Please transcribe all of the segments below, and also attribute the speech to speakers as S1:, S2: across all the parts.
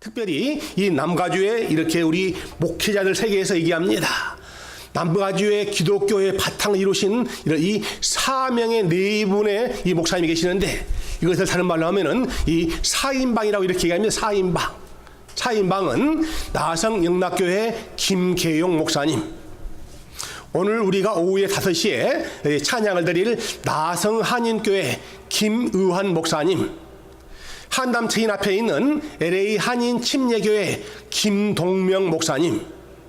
S1: 특별히 이 남가주에 이렇게 우리 목회자들 세계에서 얘기합니다. 남가주의 기독교의 바탕을 이루신 이런 이 사명의 네 분의 이 목사님이 계시는데, 이것을 다른 말로 하면은 이 사인방이라고 이렇게 얘기합니다. 사인방. 사인방은 나성 영락교회 김계용 목사님. 오늘 우리가 오후에 5시에 찬양을 드릴 나성 한인교회 김의환 목사님, 한담 체인 앞에 있는 LA 한인 침례교회 김동명 목사님,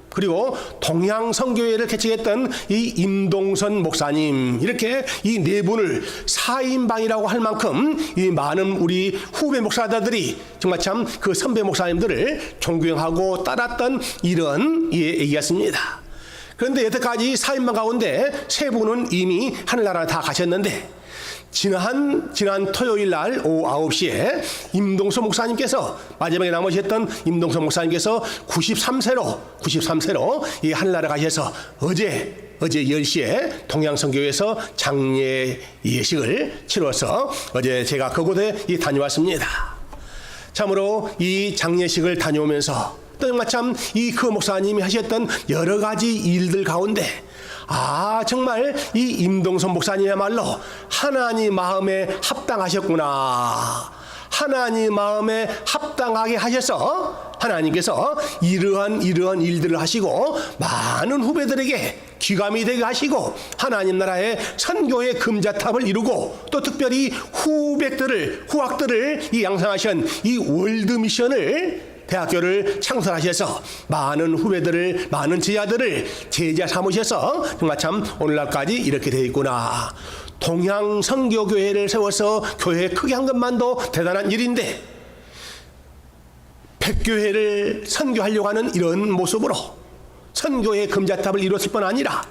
S1: 그리고 동양성교회를 개척했던 이 임동선 목사님, 이렇게 이 네 분을 사인방이라고 할 만큼 이 많은 우리 후배 목사들이 정말 참 그 선배 목사님들을 존경하고 따랐던 이런 얘기였습니다. 그런데 여태까지 사인방 가운데 세 분은 이미 하늘나라 다 가셨는데, 지난 토요일 날 오후 9시에 임동선 목사님께서, 마지막에 남으셨던 임동선 목사님께서 93세로 이 하늘나라 가셔서 어제 10시에 동양성교회에서 장례 예식을 치러서 어제 제가 그곳에 다녀왔습니다. 참으로 이 장례식을 다녀오면서 또 정말 참 이 그 목사님이 하셨던 여러 가지 일들 가운데, 정말 이 임동선 목사님이야말로 하나님 마음에 합당하셨구나. 하나님 마음에 합당하게 하셔서 하나님께서 이러한 일들을 하시고 많은 후배들에게 귀감이 되게 하시고 하나님 나라의 선교의 금자탑을 이루고, 또 특별히 후학들을 이 양성하신 이 월드미션을 대학교를 창설하셔서 많은 후배들을, 많은 제자들을 제자 삼으셔서 정말 참 오늘날까지 이렇게 되어 있구나. 동양선교교회를 세워서 교회 크게 한 것만도 대단한 일인데, 100교회를 선교하려고 하는 이런 모습으로 선교의 금자탑을 이뤘을 뿐 아니라,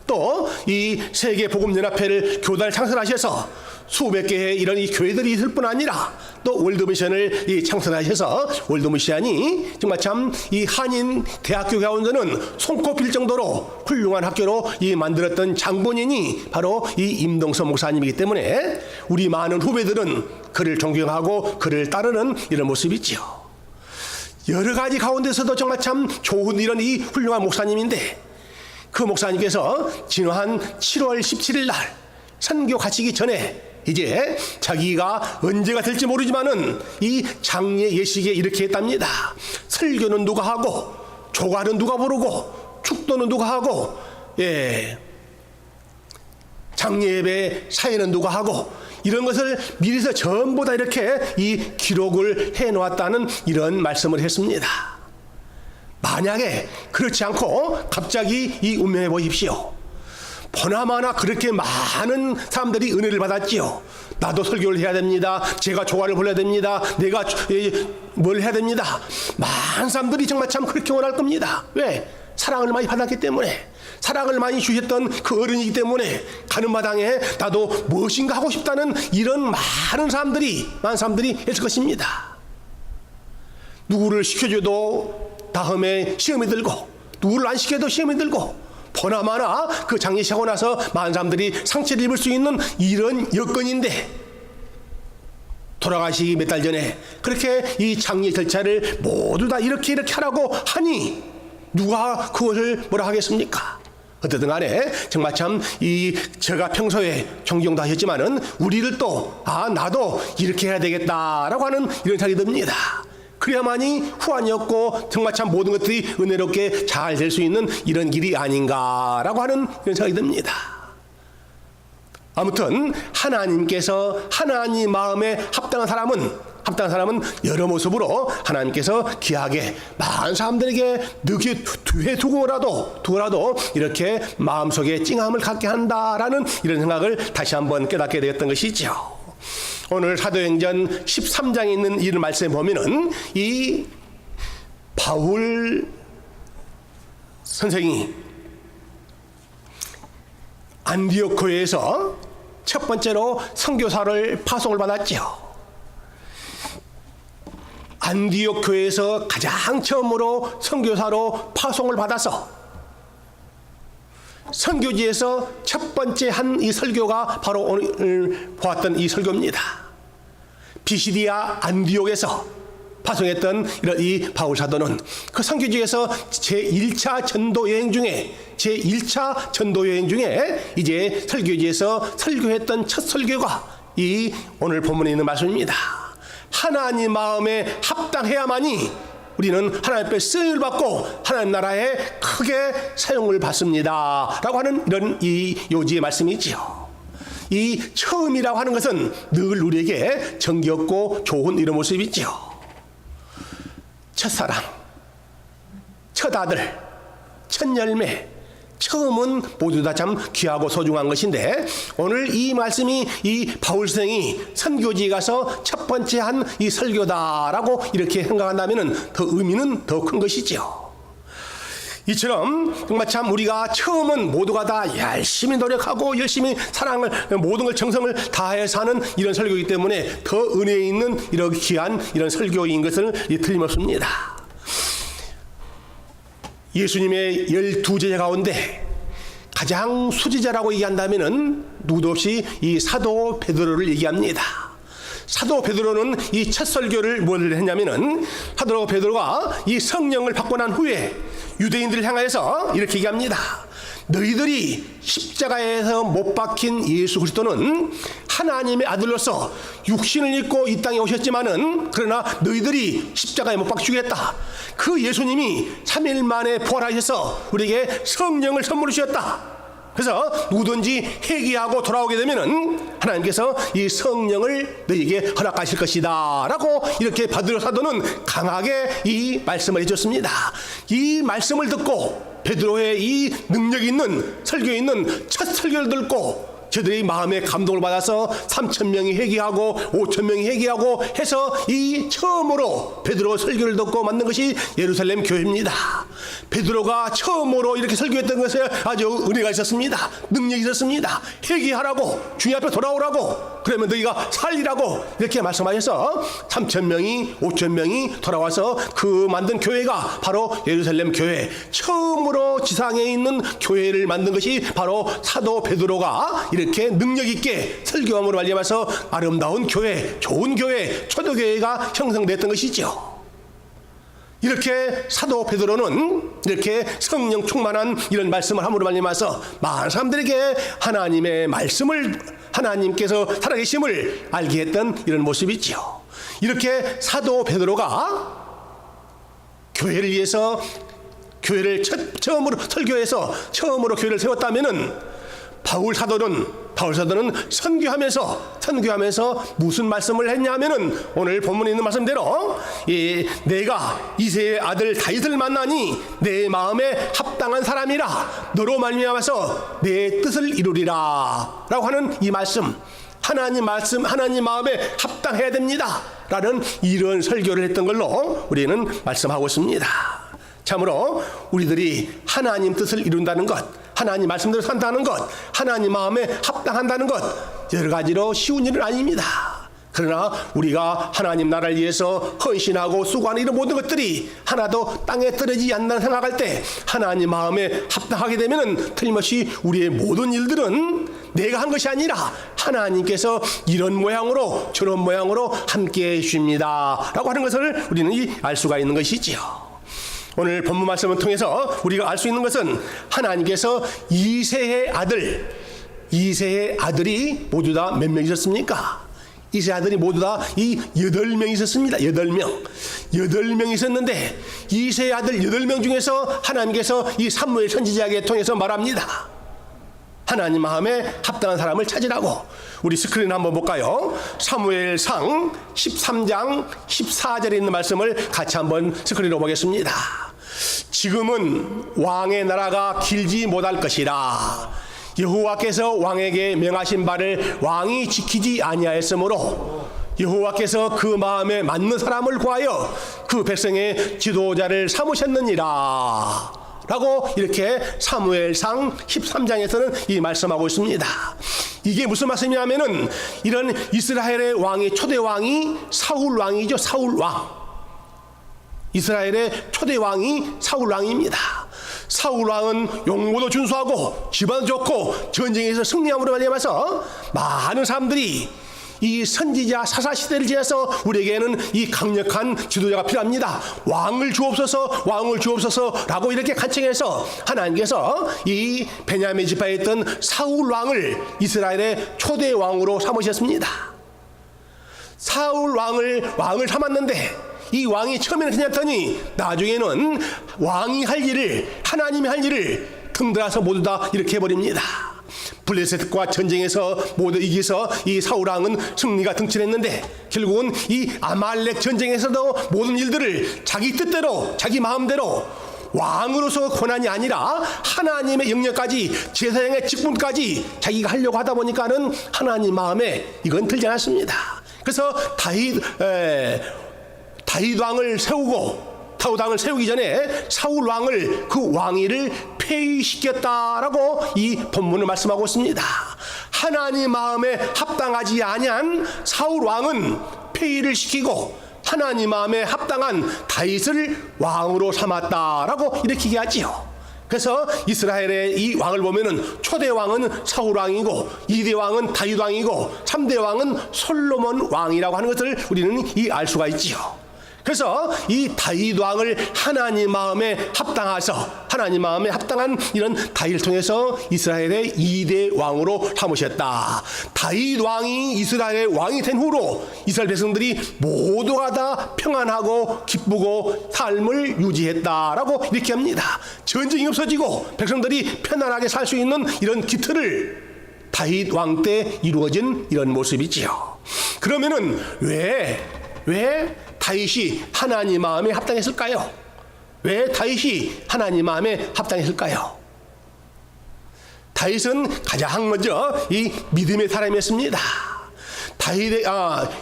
S1: 또 이 세계복음연합회를 교단을 창설하셔서 수백 개의 이런 이 교회들이 있을 뿐 아니라, 또 월드미션을 창설하셔서 월드미션이 정말 참 이 한인 대학교 가운데는 손꼽힐 정도로 훌륭한 학교로 만들었던 장본인이 바로 이 임동선 목사님이기 때문에 우리 많은 후배들은 그를 존경하고 그를 따르는 이런 모습이 있죠. 여러 가지 가운데서도 정말 참 좋은 이런 이 훌륭한 목사님인데, 그 목사님께서 지난 7월 17일 날 선교 가시기 전에 이제 자기가 언제가 될지 모르지만은 이 장례 예식에 이렇게 했답니다. 설교는 누가 하고, 조가는 누가 부르고, 축도는 누가 하고, 장례 예배 사회는 누가 하고, 이런 것을 미리서 전부 다 이렇게 이 기록을 해 놓았다는 이런 말씀을 했습니다. 만약에 그렇지 않고 갑자기 이 운명해 보십시오. 보나마나 그렇게 많은 사람들이 은혜를 받았지요. 나도 설교를 해야 됩니다. 제가 조화를 불러야 됩니다. 내가 뭘 해야 됩니다. 많은 사람들이 정말 참 그렇게 원할 겁니다. 왜? 사랑을 많이 받았기 때문에, 사랑을 많이 주셨던 그 어른이기 때문에 가는 마당에 나도 무엇인가 하고 싶다는 이런 많은 사람들이 있을 것입니다. 누구를 시켜줘도 다음에 시험이 들고, 누구를 안 시켜도 시험이 들고, 보나마나 그 장례식하고 나서 많은 사람들이 상처를 입을 수 있는 이런 여건인데, 돌아가시기 몇 달 전에 그렇게 이 장례 절차를 모두 다 이렇게 하라고 하니 누가 그것을 뭐라 하겠습니까? 어쨌든 간에 정말 참 제가 평소에 존경도 하셨지만은 우리를 또 나도 이렇게 해야 되겠다라고 하는 이런 생각이 듭니다. 그래야만이 후환이 없고 정말 참 모든 것들이 은혜롭게 잘 될 수 있는 이런 길이 아닌가라고 하는 이런 생각이 듭니다. 아무튼 하나님께서 하나님 마음에 합당한 사람은 여러 모습으로 하나님께서 귀하게 많은 사람들에게 늦게 두고라도 이렇게 마음속에 찡함을 갖게 한다라는 이런 생각을 다시 한번 깨닫게 되었던 것이죠. 오늘 사도행전 13장에 있는 이 말씀에 보면은 이 바울 선생이 안디옥 교회에서 첫 번째로 선교사를 파송을 받았죠. 안디옥 교회에서 가장 처음으로 선교사로 파송을 받아서 선교지에서 첫 번째 한 이 설교가 바로 오늘 보았던 이 설교입니다. 비시디아 안디옥에서 파송했던 이런 이 바울 사도는 그 선교지에서 제1차 전도 여행 중에 이제 설교지에서 설교했던 첫 설교가 이 오늘 본문에 있는 말씀입니다. 하나님 마음에 합당해야만이 우리는 하나님 앞에 쓰임을 받고 하나님 나라에 크게 사용을 받습니다 라고 하는 이런 이 요지의 말씀이지요. 이 처음이라고 하는 것은 늘 우리에게 정겹고 좋은 이런 모습이지요. 첫사랑, 첫 아들, 첫 열매, 처음은 모두 다 참 귀하고 소중한 것인데, 오늘 이 말씀이 이 바울 선생이 선교지에 가서 첫 번째 한 이 설교다라고 이렇게 생각한다면 더 의미는 더 큰 것이죠. 이처럼 정말 참 우리가 처음은 모두가 다 열심히 노력하고 열심히 사랑을 모든 걸 정성을 다해서 하는 이런 설교이기 때문에 더 은혜 있는 이런 귀한 이런 설교인 것을 틀림없습니다. 예수님의 12제자 가운데 가장 수제자라고 얘기한다면은 누구도 없이 이 사도 베드로를 얘기합니다. 사도 베드로는 이 첫 설교를 뭘 했냐면은 사도 베드로가 이 성령을 받고 난 후에 유대인들을 향하여서 이렇게 얘기합니다. 너희들이 십자가에서 못 박힌 예수 그리스도는 하나님의 아들로서 육신을 입고 이 땅에 오셨지만은 그러나 너희들이 십자가에 못 박히겠다. 그 예수님이 3일 만에 부활하셔서 우리에게 성령을 선물해 주셨다. 그래서 누구든지 회개하고 돌아오게 되면은 하나님께서 이 성령을 너희에게 허락하실 것이다 라고 이렇게 베드로 사도는 강하게 이 말씀을 해줬습니다. 이 말씀을 듣고 베드로의 이 능력 있는 설교에 있는 첫 설교를 듣고 저들이 마음에 감동을 받아서 3,000명이 회개하고 5,000명이 회개하고 해서 이 처음으로 베드로 설교를 듣고 만든 것이 예루살렘 교회입니다. 베드로가 처음으로 이렇게 설교했던 것에 아주 은혜가 있었습니다. 능력이 있었습니다. 회개하라고, 주님 앞에 돌아오라고, 그러면 너희가 살리라고 이렇게 말씀하셔서 3,000명이 5,000명이 돌아와서 그 만든 교회가 바로 예루살렘 교회, 처음으로 지상에 있는 교회를 만든 것이 바로 사도 베드로가 이렇게 능력 있게 설교함으로 말미암아서 아름다운 교회, 좋은 교회, 초대교회가 형성됐던 것이죠. 이렇게 사도 베드로는 이렇게 성령 충만한 이런 말씀을 함으로 말미암아서 많은 사람들에게 하나님의 말씀을, 하나님께서 살아계심을 알게 했던 이런 모습이죠. 이렇게 사도 베드로가 교회를 위해서 교회를 처음으로 설교해서 처음으로 교회를 세웠다면은 바울 사도는 선교하면서 무슨 말씀을 했냐면은 오늘 본문에 있는 말씀대로 내가 이새의 아들 다윗을 만나니 내 마음에 합당한 사람이라 너로 말미암아서 내 뜻을 이루리라 라고 하는 이 말씀, 하나님 마음에 합당해야 됩니다 라는 이런 설교를 했던 걸로 우리는 말씀하고 있습니다. 참으로 우리들이 하나님 뜻을 이룬다는 것, 하나님 말씀대로 산다는 것, 하나님 마음에 합당한다는 것, 여러 가지로 쉬운 일은 아닙니다. 그러나 우리가 하나님 나라를 위해서 헌신하고 수고하는 이런 모든 것들이 하나도 땅에 떨어지지 않는다는 생각할 때 하나님 마음에 합당하게 되면 틀림없이 우리의 모든 일들은 내가 한 것이 아니라 하나님께서 이런 모양으로 저런 모양으로 함께해 주십니다 라고 하는 것을 우리는 알 수가 있는 것이지요. 오늘 본문 말씀을 통해서 우리가 알 수 있는 것은 하나님께서 이새의 아들이 모두 다 몇 명 있었습니까? 이새의 아들이 모두 다 이 8명 있었습니다. 8명 있었는데 이새의 아들 8명 중에서 하나님께서 이 사무엘 선지자에게 통해서 말합니다. 하나님 마음에 합당한 사람을 찾으라고. 우리 스크린 한번 볼까요? 사무엘상 13장 14절에 있는 말씀을 같이 한번 스크린으로 보겠습니다. 지금은 왕의 나라가 길지 못할 것이라 여호와께서 왕에게 명하신 바를 왕이 지키지 아니하였으므로 여호와께서 그 마음에 맞는 사람을 구하여 그 백성의 지도자를 삼으셨느니라 라고 이렇게 사무엘상 13장에서는 이 말씀하고 있습니다. 이게 무슨 말씀이냐면은 이런 이스라엘의 왕이 초대 왕이 사울 왕이죠. 사울 왕. 이스라엘의 초대 왕이 사울 왕입니다. 사울 왕은 용모도 준수하고 집안도 좋고 전쟁에서 승리함으로 말미암아서 많은 사람들이 이 선지자 사사시대를 지나서 우리에게는 이 강력한 지도자가 필요합니다. 왕을 주옵소서, 왕을 주옵소서라고 이렇게 간청해서 하나님께서 이 베냐민 지파에 있던 사울 왕을 이스라엘의 초대 왕으로 삼으셨습니다. 사울 왕을 삼았는데 이 왕이 처음에는 괜찮더니 나중에는 왕이 할 일을, 하나님이 할 일을 등들어서 모두 다 이렇게 해버립니다. 블레셋과 전쟁에서 모두 이기서 이 사울 왕은 승리가 등치했는데 결국은 이 아말렉 전쟁에서도 모든 일들을 자기 뜻대로, 자기 마음대로 왕으로서 권한이 아니라 하나님의 영역까지, 제사장의 직분까지 자기가 하려고 하다 보니까는 하나님 마음에 이건 들지 않았습니다. 그래서 다윗 왕을 세우기 전에 사울 왕을, 그 왕위를 폐위시켰다라고 이 본문을 말씀하고 있습니다. 하나님 마음에 합당하지 아니한 사울 왕은 폐위를 시키고 하나님 마음에 합당한 다윗을 왕으로 삼았다라고 이렇게 얘기하지요. 그래서 이스라엘의 이 왕을 보면은 초대 왕은 사울 왕이고 2대 왕은 다윗 왕이고 3대 왕은 솔로몬 왕이라고 하는 것을 우리는 알 수가 있지요. 그래서 이 다윗 왕을 하나님 마음에 합당해서, 하나님 마음에 합당한 이런 다윗을 통해서 이스라엘의 2대 왕으로 삼으셨다. 다윗 왕이 이스라엘의 왕이 된 후로 이스라엘 백성들이 모두가 다 평안하고 기쁘고 삶을 유지했다라고 이렇게 합니다. 전쟁이 없어지고 백성들이 편안하게 살 수 있는 이런 기틀을 다윗 왕 때 이루어진 이런 모습이지요. 그러면은 왜 다윗이 하나님 마음에 합당했을까요? 왜 다윗이 하나님 마음에 합당했을까요? 다윗은 가장 먼저 이 믿음의 사람이었습니다.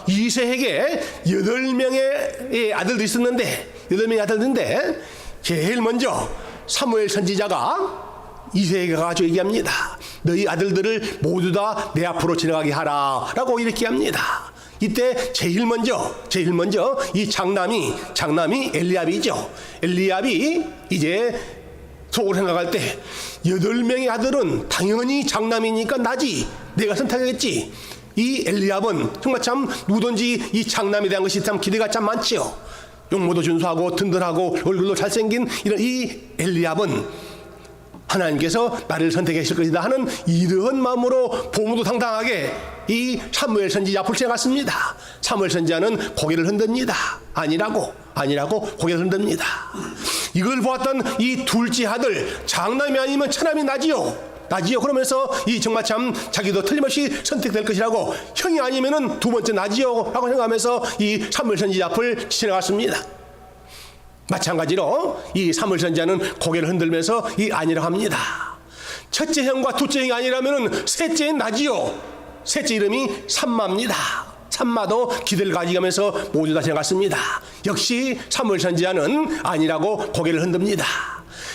S1: 이새에게 8명의 아들들이 있었는데 8명의 아들인데 제일 먼저 사무엘 선지자가 이새에게 가서 얘기합니다. 너희 아들들을 모두 다 내 앞으로 지나가게 하라 라고 이렇게 합니다. 이때 제일 먼저 이 장남이 엘리압이죠. 엘리압이 이제 속으로 생각할 때 8명의 아들은 당연히 장남이니까 나지, 내가 선택하겠지. 이 엘리압은 정말 참 누구든지 이 장남에 대한 것이 참 기대가 참 많지요. 용모도 준수하고 든든하고 얼굴도 잘생긴 이런 이 엘리압은 하나님께서 나를 선택하실 것이다 하는 이러한 마음으로 보무도 당당하게 이 사무엘 선지자 앞을 지나갔습니다. 사무엘 선지자는 고개를 흔듭니다. 아니라고 고개를 흔듭니다. 이걸 보았던 이 둘째 아들, 장남이 아니면 차남이 나지요. 그러면서 이 정말 참 자기도 틀림없이 선택될 것이라고, 형이 아니면은 두 번째 나지요 라고 생각하면서 이 사무엘 선지자 앞을 지나갔습니다. 마찬가지로 이 사무엘 선지자는 고개를 흔들면서 이 아니라고 합니다. 첫째 형과 둘째 형이 아니라면은 셋째는 나지요. 셋째 이름이 삼마입니다. 삼마도 기대를 가져가면서 모두 다 지나갔습니다. 역시 사무엘 선지자는 아니라고 고개를 흔듭니다.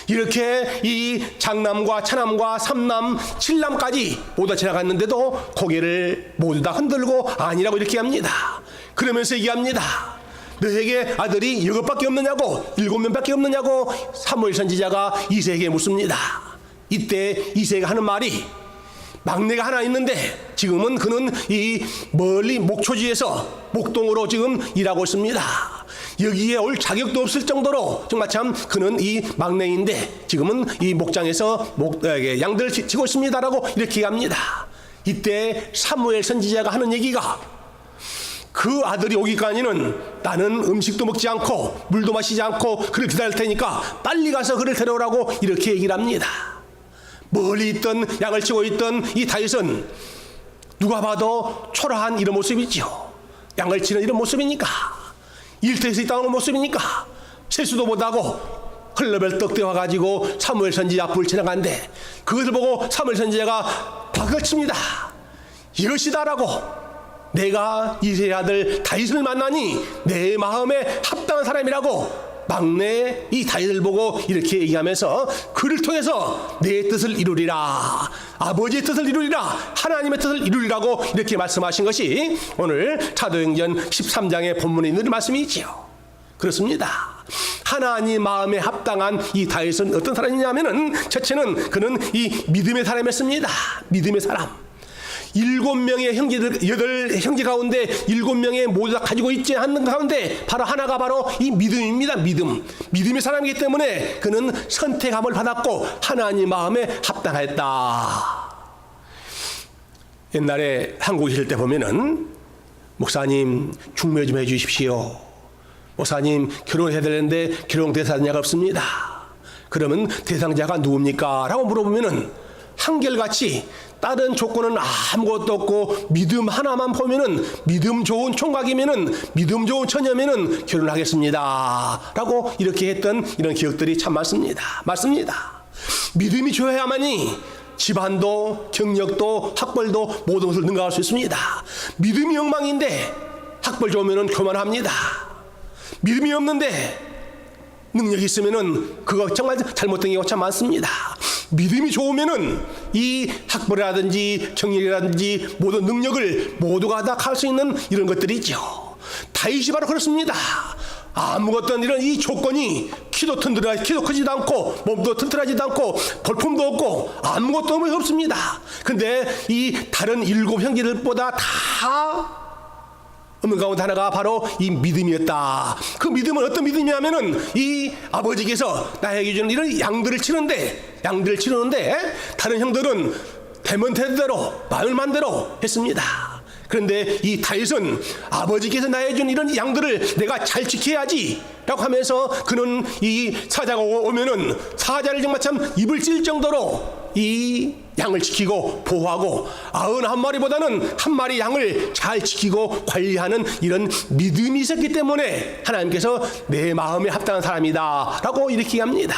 S1: 이렇게 이 장남과 차남과 삼남, 칠남까지 모두 다 지나갔는데도 고개를 모두 다 흔들고 아니라고 이렇게 합니다. 그러면서 얘기합니다. 너에게 아들이 6밖에 없느냐고, 7명밖에 없느냐고 사무엘 선지자가 이새에게 묻습니다. 이때 이새가 하는 말이, 막내가 하나 있는데 지금은 그는 이 멀리 목초지에서 목동으로 지금 일하고 있습니다. 여기에 올 자격도 없을 정도로 정말 참 그는 이 막내인데 지금은 이 목장에서 양들을 치고 있습니다라고 이렇게 합니다. 이때 사무엘 선지자가 하는 얘기가, 그 아들이 오기까지는 나는 음식도 먹지 않고 물도 마시지 않고 그를 기다릴 테니까 빨리 가서 그를 데려오라고 이렇게 얘기를 합니다. 멀리 있던 양을 치고 있던 이 다윗은 누가 봐도 초라한 이런 모습이죠. 양을 치는 이런 모습이니까, 일터에서 있다는 모습이니까 세수도 못하고 헐레벌떡 뛰어와가지고 사무엘 선지자 앞을 지나가는데 그것을 보고 사무엘 선지자가 박을 칩니다. 이것이다라고, 내가 이새의 아들 다윗을 만나니 내 마음에 합당한 사람이라고 막내 이 다윗을 보고 이렇게 얘기하면서 그를 통해서 내 뜻을 이루리라, 아버지의 뜻을 이루리라, 하나님의 뜻을 이루리라고 이렇게 말씀하신 것이 오늘 사도행전 13장의 본문에 있는 말씀이지요. 그렇습니다. 하나님 마음에 합당한 이 다윗은 어떤 사람이냐면은, 첫째는 그는 이 믿음의 사람이었습니다. 믿음의 사람. 7명의 형제들, 8형제 가운데 7명의 모두 다 가지고 있지 않는 가운데 바로 하나가 바로 이 믿음입니다. 믿음의 사람이기 때문에 그는 선택함을 받았고 하나님 마음에 합당했다. 옛날에 한국에 있을 때 보면은 목사님 중매 좀 해주십시오. 목사님 결혼해야 되는데 결혼 대상자가 없습니다. 그러면 대상자가 누굽니까? 라고 물어보면은 한결같이 다른 조건은 아무것도 없고 믿음 하나만 보면은 믿음 좋은 총각이면은 믿음 좋은 처녀면은 결혼하겠습니다. 라고 이렇게 했던 이런 기억들이 참 많습니다. 맞습니다. 믿음이 좋아야만이 집안도 경력도 학벌도 모든 것을 능가할 수 있습니다. 믿음이 엉망인데 학벌 좋으면은 교만합니다. 믿음이 없는데 능력이 있으면은 그거 정말 잘못된 경우가 참 많습니다. 믿음이 좋으면은 이 학벌이라든지 경력이라든지 모든 능력을 모두가 다 할 수 있는 이런 것들이 있죠. 다윗이 바로 그렇습니다. 아무것도 이런 이 조건이 키도 크지도 않고 몸도 튼튼하지도 않고 볼품도 없고 아무것도 없습니다. 근데 이 다른 7 형제들보다 다 없는 가운데 하나가 바로 이 믿음이었다. 그 믿음은 어떤 믿음이냐면은 이 아버지께서 나에게 주는 이런 양들을 치는데 다른 형들은 되면 되대로 마음만 대로 했습니다. 그런데 이 다윗은 아버지께서 나에게 준 이런 양들을 내가 잘 지켜야지 라고 하면서 그는 이 사자가 오면은 사자를 정말 참 입을 찔 정도로 이 양을 지키고 보호하고 91마리보다는 1마리 양을 잘 지키고 관리하는 이런 믿음이 있었기 때문에 하나님께서 내 마음에 합당한 사람이다 라고 이렇게 합니다.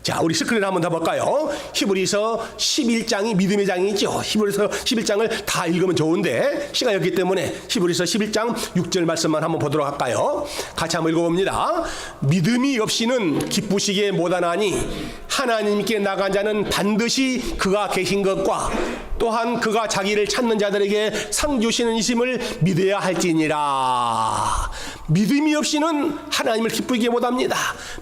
S1: 자, 우리 스크린 한번 더 볼까요? 히브리서 11장이 믿음의 장이죠. 히브리서 11장을 다 읽으면 좋은데 시간이 없기 때문에 히브리서 11장 6절 말씀만 한번 보도록 할까요? 같이 한번 읽어봅니다. 믿음이 없이는 기쁘시게 못하나니 하나님께 나간 자는 반드시 그가 계신 것과 또한 그가 자기를 찾는 자들에게 상 주시는 이심을 믿어야 할지니라. 믿음이 없이는 하나님을 기쁘게 못합니다.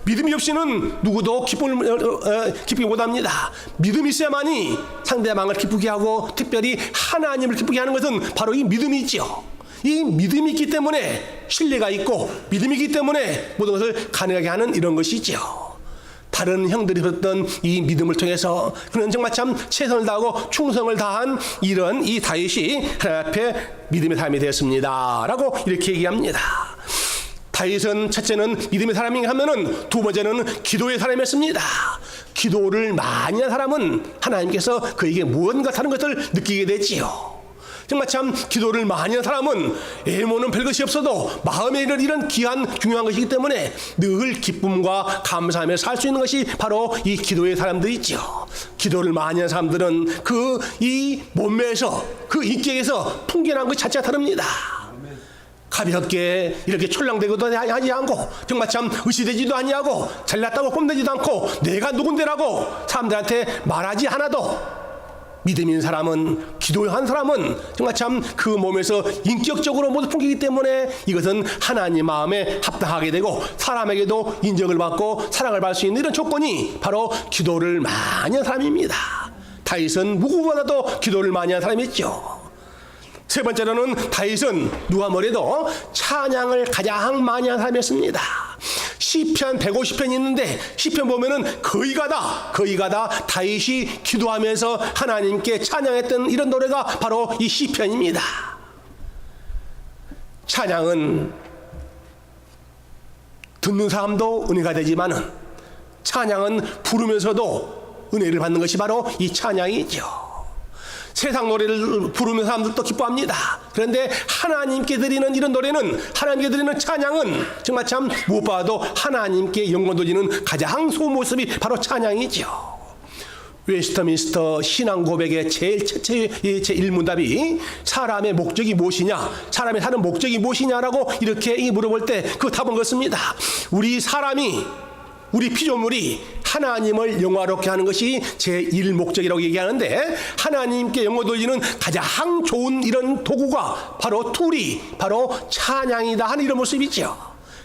S1: 믿음이 없이는 누구도 기쁘게 못합니다. 믿음이 있어야만이 상대방을 기쁘게 하고 특별히 하나님을 기쁘게 하는 것은 바로 이 믿음이죠. 이 믿음이 있기 때문에 신뢰가 있고 믿음이 있기 때문에 모든 것을 가능하게 하는 이런 것이죠. 다른 형들이 했던 이 믿음을 통해서 그는 정말 참 최선을 다하고 충성을 다한 이런 이 다윗이 하나님 앞에 믿음의 사람이 되었습니다 라고 이렇게 얘기합니다. 다윗은 첫째는 믿음의 사람인가 하면은 두 번째는 기도의 사람이었습니다. 기도를 많이 한 사람은 하나님께서 그에게 무언가 다른 것을 느끼게 되지요. 정말 참 기도를 많이 한 사람은 애모는 별것이 없어도 마음에 이런 귀한 중요한 것이기 때문에 늘 기쁨과 감사하며 살 수 있는 것이 바로 이 기도의 사람들이죠. 기도를 많이 한 사람들은 그 이 몸매에서 그 인격에서 풍겨난 것 자체가 다릅니다. 가볍게 이렇게 촐랑대고도 하지 않고 정말 참 의시되지도 아니하고 잘났다고 뽐내지도 않고 내가 누군데라고 사람들한테 말하지 않아도 믿음 있는 사람은 기도한 사람은 정말 참 그 몸에서 인격적으로 모두 풍기기 때문에 이것은 하나님 마음에 합당하게 되고 사람에게도 인정을 받고 사랑을 받을 수 있는 이런 조건이 바로 기도를 많이 한 사람입니다. 다윗은 누구보다도 기도를 많이 한 사람이었죠. 세 번째로는 다윗은 누가 뭐래도 찬양을 가장 많이 한 사람이었습니다. 시편 150편이 있는데 시편 보면은 거의 가다 다윗이 기도하면서 하나님께 찬양했던 이런 노래가 바로 이 시편입니다. 찬양은 듣는 사람도 은혜가 되지만은 찬양은 부르면서도 은혜를 받는 것이 바로 이 찬양이죠. 세상 노래를 부르면 사람들도 기뻐합니다. 그런데 하나님께 드리는 이런 노래는 하나님께 드리는 찬양은 정말 참 무엇보다도 하나님께 영광 돌리는 가장 좋은 모습이 바로 찬양이죠. 웨스터민스터 신앙 고백의 제일 첫째 제 1문답이 사람의 목적이 무엇이냐, 사람이 사는 목적이 무엇이냐라고 이렇게 물어볼 때 그 답은 그렇습니다. 우리 피조물이 하나님을 영화롭게 하는 것이 제1목적이라고 얘기하는데 하나님께 영광 돌리는 가장 좋은 이런 도구가 바로 툴이 바로 찬양이다 하는 이런 모습이죠.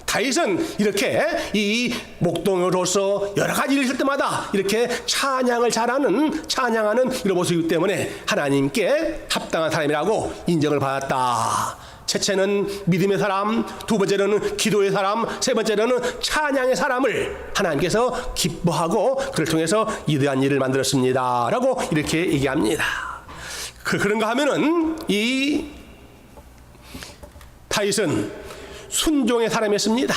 S1: 다윗은 이렇게 이 목동으로서 여러 가지 일을 할 때마다 이렇게 찬양하는 이런 모습이기 때문에 하나님께 합당한 사람이라고 인정을 받았다. 첫째는 믿음의 사람, 두 번째로는 기도의 사람, 세 번째로는 찬양의 사람을 하나님께서 기뻐하고 그를 통해서 위대한 일을 만들었습니다 라고 이렇게 얘기합니다. 그런가 하면은 이 다윗은 순종의 사람이었습니다.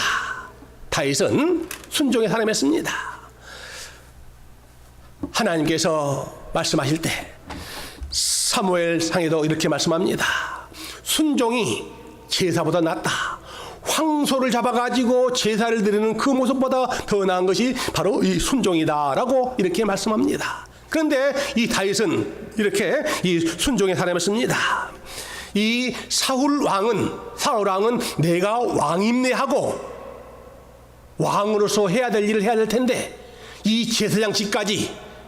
S1: 다윗은 순종의 사람이었습니다. 하나님께서 말씀하실 때 사무엘상에도 이렇게 말씀합니다. 순종이 제사보다 낫다. 황소를 잡아가지고 제사를 드리는 그 모습보다 더 나은 것이 바로 이 순종이다라고 이렇게 말씀합니다. 그런데 이 다윗은 이렇게 이 순종의 사람이었습니다. 이 사울 왕은 내가 왕임내 하고 왕으로서 해야 될 일을 해야 될 텐데 이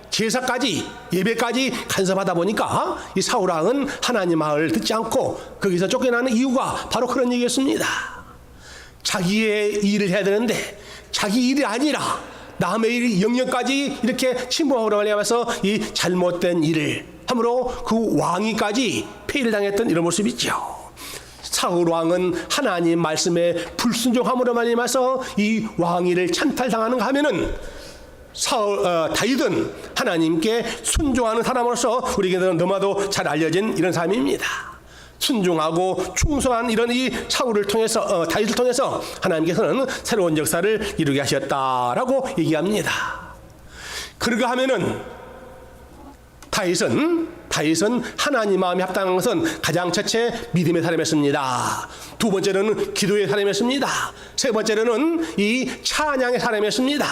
S1: 제사까지 예배까지 간섭하다 보니까 이 사울 왕은 하나님 말을 듣지 않고 거기서 쫓겨나는 이유가 바로 그런 얘기였습니다. 자기의 일을 해야 되는데 자기 일이 아니라 남의 일 영역까지 이렇게 침범하고 하면서 이 잘못된 일을 함으로 그 왕위까지 폐위를 당했던 이런 모습이 있죠. 사울 왕은 하나님 말씀에 불순종함으로 말미암아서 이 왕위를 찬탈당하는가 하면은 다윗은 하나님께 순종하는 사람으로서 우리에게는 너무나도 잘 알려진 이런 사람입니다. 순종하고 충성한 이런 이 사울을 통해서 다윗을 통해서 하나님께서는 새로운 역사를 이루게 하셨다라고 얘기합니다. 그러가 하면은 다윗은 하나님 마음에 합당한 것은 가장 첫째 믿음의 사람이었습니다. 두 번째로는 기도의 사람이었습니다. 세 번째로는 이 찬양의 사람이었습니다.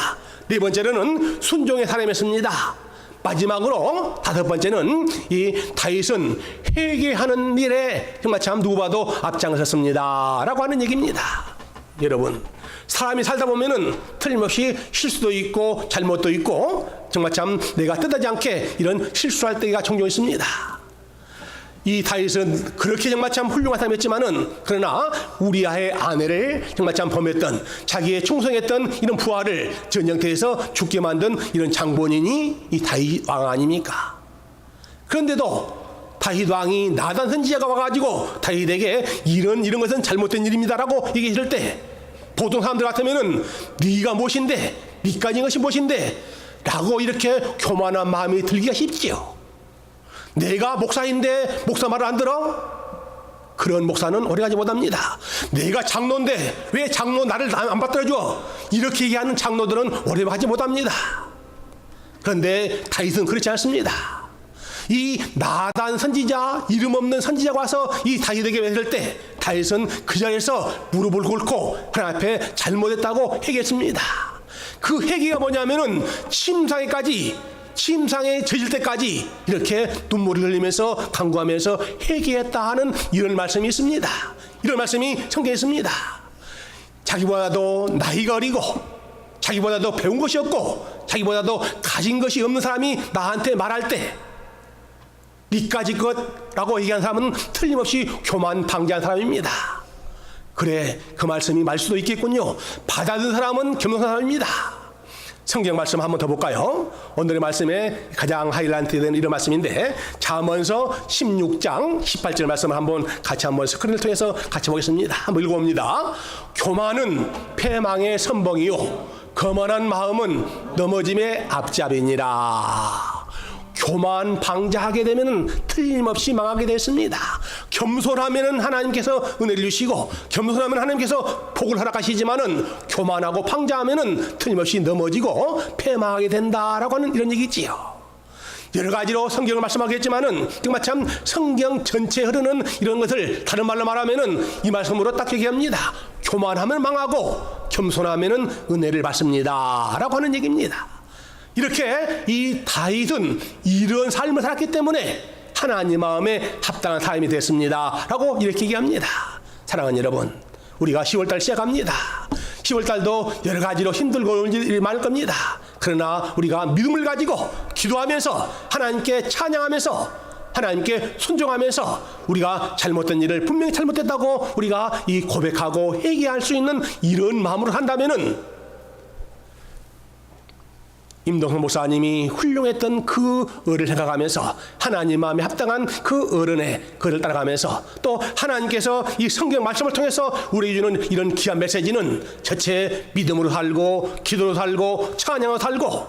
S1: 네 번째로는 순종의 사람이었습니다. 마지막으로 다섯 번째는 이 다윗은 회개하는 일에 정말 참 누구봐도 앞장섰습니다 라고 하는 얘기입니다. 여러분, 사람이 살다 보면은 틀림없이 실수도 있고 잘못도 있고 정말 참 내가 뜻하지 않게 이런 실수할 때가 종종 있습니다. 이 다윗은 그렇게 정말 참 훌륭한 사람이었지만은 그러나 우리아의 아내를 정말 참 범했던 자기의 충성했던 이런 부하를 전쟁터에서 죽게 만든 이런 장본인이 이 다윗 왕 아닙니까? 그런데도 다윗 왕이 나단 선지자가 와가지고 다윗에게 이런 것은 잘못된 일입니다라고 얘기했을 때 보통 사람들 같으면은 네가 무엇인데, 네까지 것이 무엇인데 라고 이렇게 교만한 마음이 들기가 쉽지요. 내가 목사인데 목사 말을 안 들어? 그런 목사는 오래가지 못합니다. 내가 장로인데 왜 장로 나를 안 받들어줘? 이렇게 얘기하는 장로들은 오래가지 못합니다. 그런데 다윗은 그렇지 않습니다. 이 나단 선지자, 이름 없는 선지자가 와서 이 다윗에게 외칠 때 다윗은 그 자리에서 무릎을 꿇고 하나님 앞에 잘못했다고 회개했습니다. 그 회개가 뭐냐면은 침상에 젖을 때까지 이렇게 눈물을 흘리면서 간구하면서 회개했다 하는 이런 말씀이 있습니다. 이런 말씀이 성경에 있습니다. 자기보다도 나이가 어리고 자기보다도 배운 것이 없고 자기보다도 가진 것이 없는 사람이 나한테 말할 때 니까지 것라고 얘기한 사람은 틀림없이 교만 방지한 사람입니다. 그래, 그 말씀이 말 수도 있겠군요. 받아들인 사람은 겸손한 사람입니다. 성경 말씀 한번 더 볼까요? 오늘의 말씀에 가장 하이라이트 되는 이런 말씀인데 잠언서 16장 18절 말씀을 같이 한번 스크린을 통해서 같이 보겠습니다. 한번 읽어봅니다. 교만은 패망의 선봉이요 거만한 마음은 넘어짐의 앞잡이니라. 교만 방자하게 되면 틀림없이 망하게 됐습니다. 겸손하면 하나님께서 은혜를 주시고 겸손하면 하나님께서 복을 허락하시지만은 교만하고 방자하면 틀림없이 넘어지고 패망하게 된다라고 하는 이런 얘기지요. 여러 가지로 성경을 말씀하겠지만은 정말 참 성경 전체에 흐르는 이런 것을 다른 말로 말하면은 이 말씀으로 딱 얘기합니다. 교만하면 망하고 겸손하면은 은혜를 받습니다라고 하는 얘기입니다. 이렇게 이 다윗은 이런 삶을 살았기 때문에 하나님 마음에 합당한 삶이 됐습니다 라고 이렇게 얘기합니다. 사랑하는 여러분, 우리가 10월달 시작합니다. 10월달도 여러 가지로 힘들고 어려운 일이 많을 겁니다. 그러나 우리가 믿음을 가지고 기도하면서 하나님께 찬양하면서 하나님께 순종하면서 우리가 잘못된 일을 분명히 잘못했다고 우리가 이 고백하고 회개할 수 있는 이런 마음으로 한다면은 임동성 목사님이 훌륭했던 그 어를 생각하면서 하나님 마음에 합당한 그 어른의 글을 따라가면서 또 하나님께서 이 성경 말씀을 통해서 우리에게 주는 이런 귀한 메시지는 첫째 믿음으로 살고 기도로 살고 찬양으로 살고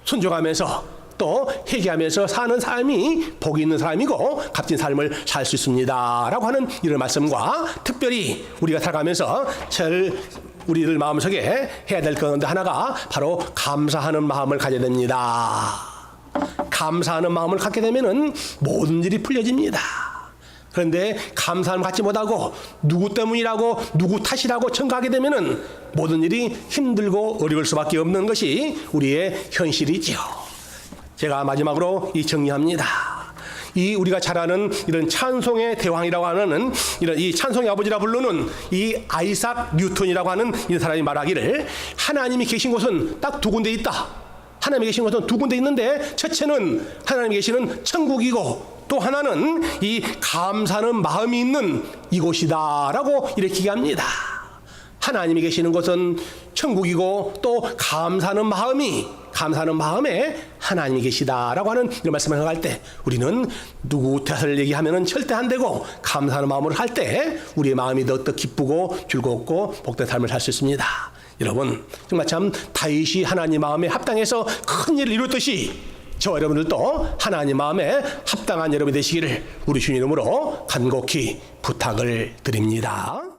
S1: 순종하면서 또 회개하면서 사는 사람이 복이 있는 사람이고 값진 삶을 살 수 있습니다 라고 하는 이런 말씀과 특별히 우리가 살아가면서 우리들 마음속에 해야 될 가운데 하나가 바로 감사하는 마음을 가져야 됩니다. 감사하는 마음을 갖게 되면은 모든 일이 풀려집니다. 그런데 감사함을 갖지 못하고 누구 때문이라고 누구 탓이라고 청구하게 되면은 모든 일이 힘들고 어려울 수밖에 없는 것이 우리의 현실이지요. 제가 마지막으로 정리합니다. 이 우리가 잘 아는 이런 찬송의 대왕이라고 하는 이런 이 찬송의 아버지라 부르는 이 아이삭 뉴턴이라고 하는 이 사람이 말하기를 하나님이 계신 곳은 딱 두 군데 있다. 하나님이 계신 곳은 두 군데 있는데 첫째는 하나님이 계시는 천국이고 또 하나는 이 감사하는 마음이 있는 이곳이다라고 이렇게 얘기합니다. 하나님이 계시는 곳은 천국이고 또 감사하는 마음에 하나님이 계시다라고 하는 이런 말씀을 나갈 때 우리는 누구 탓을 얘기하면은 절대 안 되고 감사하는 마음으로 할 때 우리의 마음이 더욱더 기쁘고 즐겁고 복된 삶을 살 수 있습니다. 여러분 정말 참 다윗이 하나님 마음에 합당해서 큰 일을 이뤘듯이 저와 여러분들도 하나님 마음에 합당한 여러분이 되시기를 우리 주님 이름으로 간곡히 부탁을 드립니다.